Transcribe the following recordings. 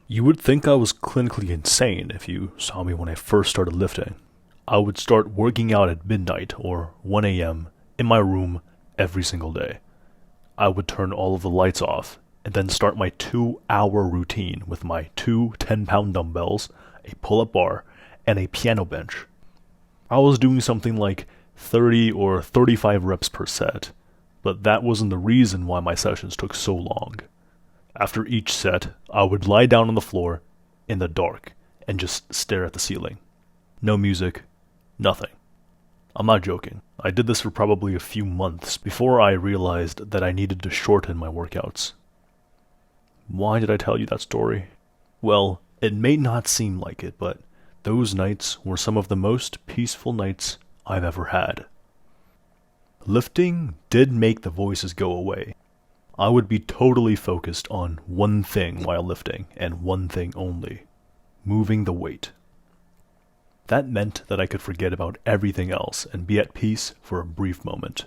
You would think I was clinically insane if you saw me when I first started lifting. I would start working out at midnight or 1 a.m. in my room every single day. I would turn all of the lights off and then start my 2-hour routine with my two 10-pound dumbbells, a pull-up bar, and a piano bench. I was doing something like 30 or 35 reps per set, but that wasn't the reason why my sessions took so long. After each set, I would lie down on the floor in the dark and just stare at the ceiling. No music, nothing. I'm not joking. I did this for probably a few months before I realized that I needed to shorten my workouts. Why did I tell you that story? Well, it may not seem like it, but those nights were some of the most peaceful nights I've ever had. Lifting did make the voices go away. I would be totally focused on one thing while lifting, and one thing only: moving the weight. That meant that I could forget about everything else and be at peace for a brief moment.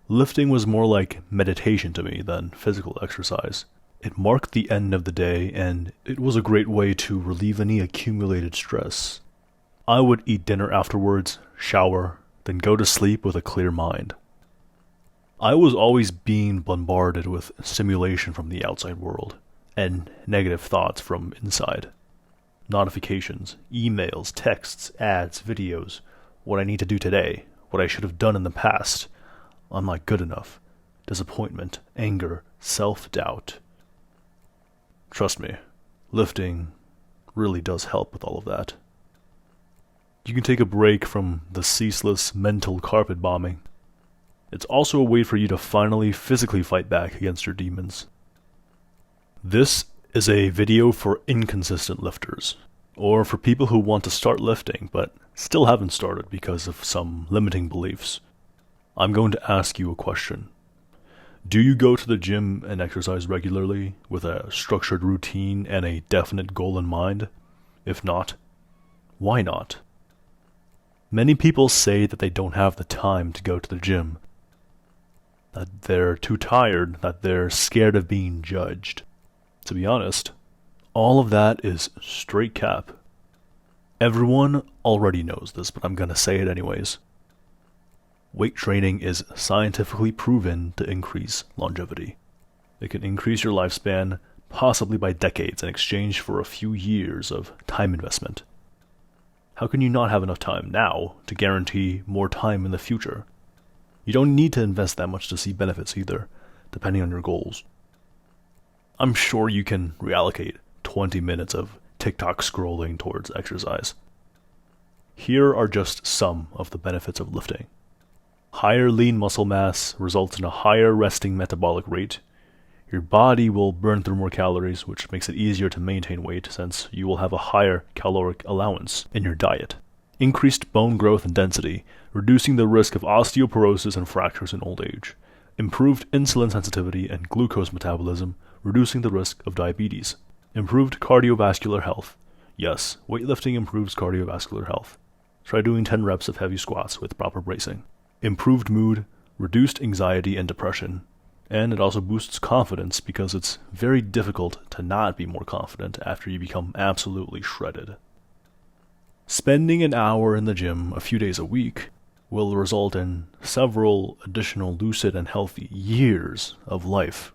Lifting was more like meditation to me than physical exercise. It marked the end of the day, and it was a great way to relieve any accumulated stress. I would eat dinner afterwards, shower, then go to sleep with a clear mind. I was always being bombarded with stimulation from the outside world, and negative thoughts from inside. Notifications, emails, texts, ads, videos, what I need to do today, what I should have done in the past, I'm not good enough, disappointment, anger, self-doubt. Trust me, lifting really does help with all of that. You can take a break from the ceaseless mental carpet bombing. It's also a way for you to finally physically fight back against your demons. This is a video for inconsistent lifters, or for people who want to start lifting but still haven't started because of some limiting beliefs. I'm going to ask you a question. Do you go to the gym and exercise regularly with a structured routine and a definite goal in mind? If not, why not? Many people say that they don't have the time to go to the gym, that they're too tired, that they're scared of being judged. To be honest, all of that is straight cap. Everyone already knows this, but I'm gonna say it anyways. Weight training is scientifically proven to increase longevity. It can increase your lifespan, possibly by decades, in exchange for a few years of time investment. How can you not have enough time now to guarantee more time in the future? You don't need to invest that much to see benefits either, depending on your goals. I'm sure you can reallocate 20 minutes of TikTok scrolling towards exercise. Here are just some of the benefits of lifting. Higher lean muscle mass results in a higher resting metabolic rate. Your body will burn through more calories, which makes it easier to maintain weight since you will have a higher caloric allowance in your diet. Increased bone growth and density, reducing the risk of osteoporosis and fractures in old age. Improved insulin sensitivity and glucose metabolism, reducing the risk of diabetes. Improved cardiovascular health. Yes, weightlifting improves cardiovascular health. Try doing 10 reps of heavy squats with proper bracing. Improved mood, reduced anxiety and depression. And it also boosts confidence because it's very difficult to not be more confident after you become absolutely shredded. Spending an hour in the gym a few days a week will result in several additional lucid and healthy years of life.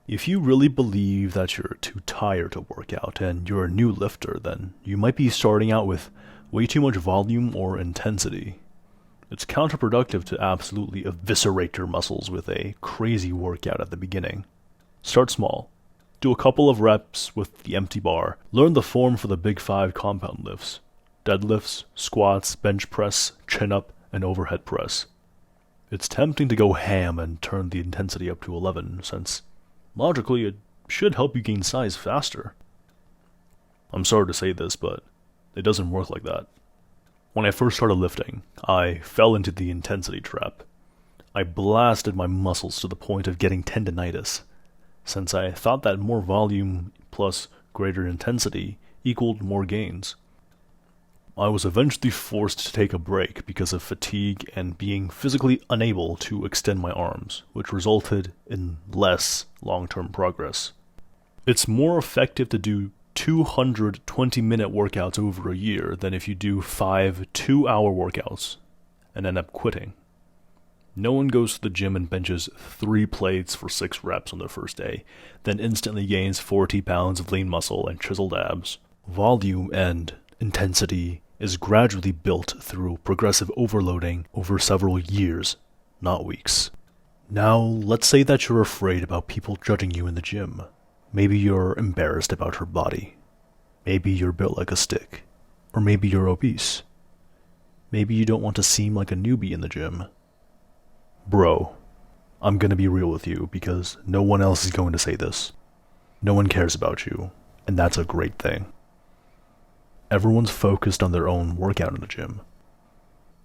If you really believe that you're too tired to work out and you're a new lifter, then you might be starting out with way too much volume or intensity. It's counterproductive to absolutely eviscerate your muscles with a crazy workout at the beginning. Start small. Do a couple of reps with the empty bar. Learn the form for the big 5 compound lifts: deadlifts, squats, bench press, chin-up, and overhead press. It's tempting to go ham and turn the intensity up to 11, since logically it should help you gain size faster. I'm sorry to say this, but it doesn't work like that. When I first started lifting, I fell into the intensity trap. I blasted my muscles to the point of getting tendinitis, since I thought that more volume plus greater intensity equaled more gains. I was eventually forced to take a break because of fatigue and being physically unable to extend my arms, which resulted in less long-term progress. It's more effective to do 220-minute workouts over a year than if you do 5 2-hour workouts and end up quitting. No one goes to the gym and benches 3 plates for 6 reps on their first day, then instantly gains 40 pounds of lean muscle and chiseled abs. Volume and intensity is gradually built through progressive overloading over several years, not weeks. Now, let's say that you're afraid about people judging you in the gym. Maybe you're embarrassed about your body. Maybe you're built like a stick. Or maybe you're obese. Maybe you don't want to seem like a newbie in the gym. Bro, I'm gonna be real with you because no one else is going to say this. No one cares about you, and that's a great thing. Everyone's focused on their own workout in the gym.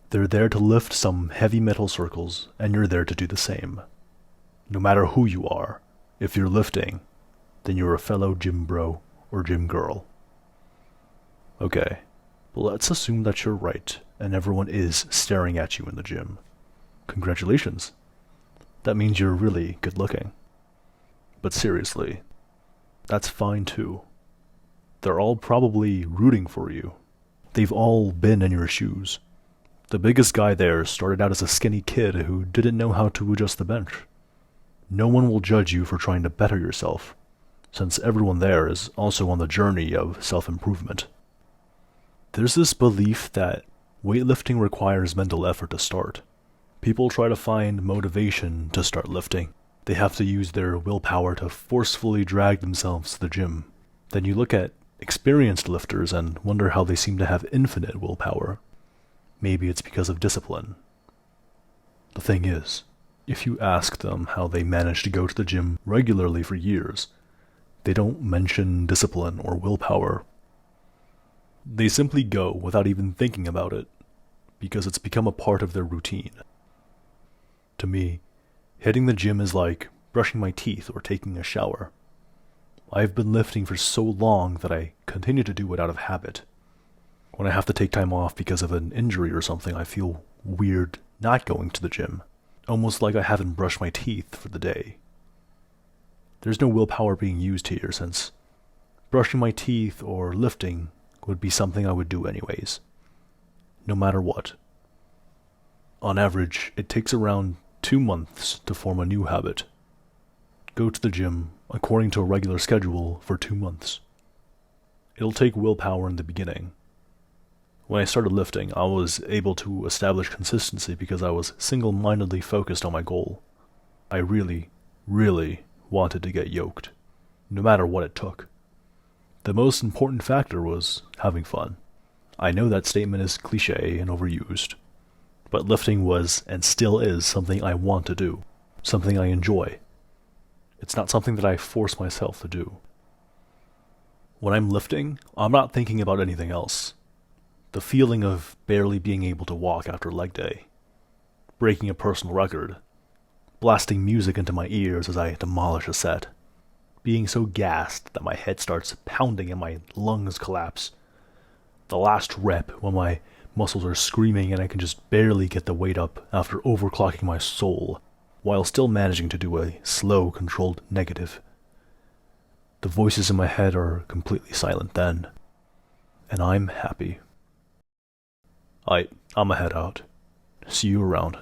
They're there to lift some heavy metal circles, and you're there to do the same. No matter who you are, if you're lifting, then you're a fellow gym bro or gym girl. Okay, well, let's assume that you're right, and everyone is staring at you in the gym. Congratulations. That means you're really good looking. But seriously, that's fine too. They're all probably rooting for you. They've all been in your shoes. The biggest guy there started out as a skinny kid who didn't know how to adjust the bench. No one will judge you for trying to better yourself, since everyone there is also on the journey of self-improvement. There's this belief that weightlifting requires mental effort to start. People try to find motivation to start lifting. They have to use their willpower to forcefully drag themselves to the gym. Then you look at experienced lifters and wonder how they seem to have infinite willpower. Maybe it's because of discipline. The thing is, if you ask them how they manage to go to the gym regularly for years, they don't mention discipline or willpower. They simply go without even thinking about it, because it's become a part of their routine. To me, hitting the gym is like brushing my teeth or taking a shower. I've been lifting for so long that I continue to do it out of habit. When I have to take time off because of an injury or something, I feel weird not going to the gym, almost like I haven't brushed my teeth for the day. There's no willpower being used here, since brushing my teeth or lifting would be something I would do anyways, no matter what. On average, it takes around 2 months to form a new habit. Go to the gym according to a regular schedule for 2 months. It'll take willpower in the beginning. When I started lifting, I was able to establish consistency because I was single-mindedly focused on my goal. I really, really wanted to get yoked, no matter what it took. The most important factor was having fun. I know that statement is cliché and overused, but lifting was and still is something I want to do, something I enjoy. It's not something that I force myself to do. When I'm lifting, I'm not thinking about anything else. The feeling of barely being able to walk after leg day, breaking a personal record, blasting music into my ears as I demolish a set, being so gassed that my head starts pounding and my lungs collapse, the last rep when my muscles are screaming and I can just barely get the weight up after overclocking my soul, while still managing to do a slow, controlled negative. The voices in my head are completely silent then, and I'm happy. I'm a head out. See you around.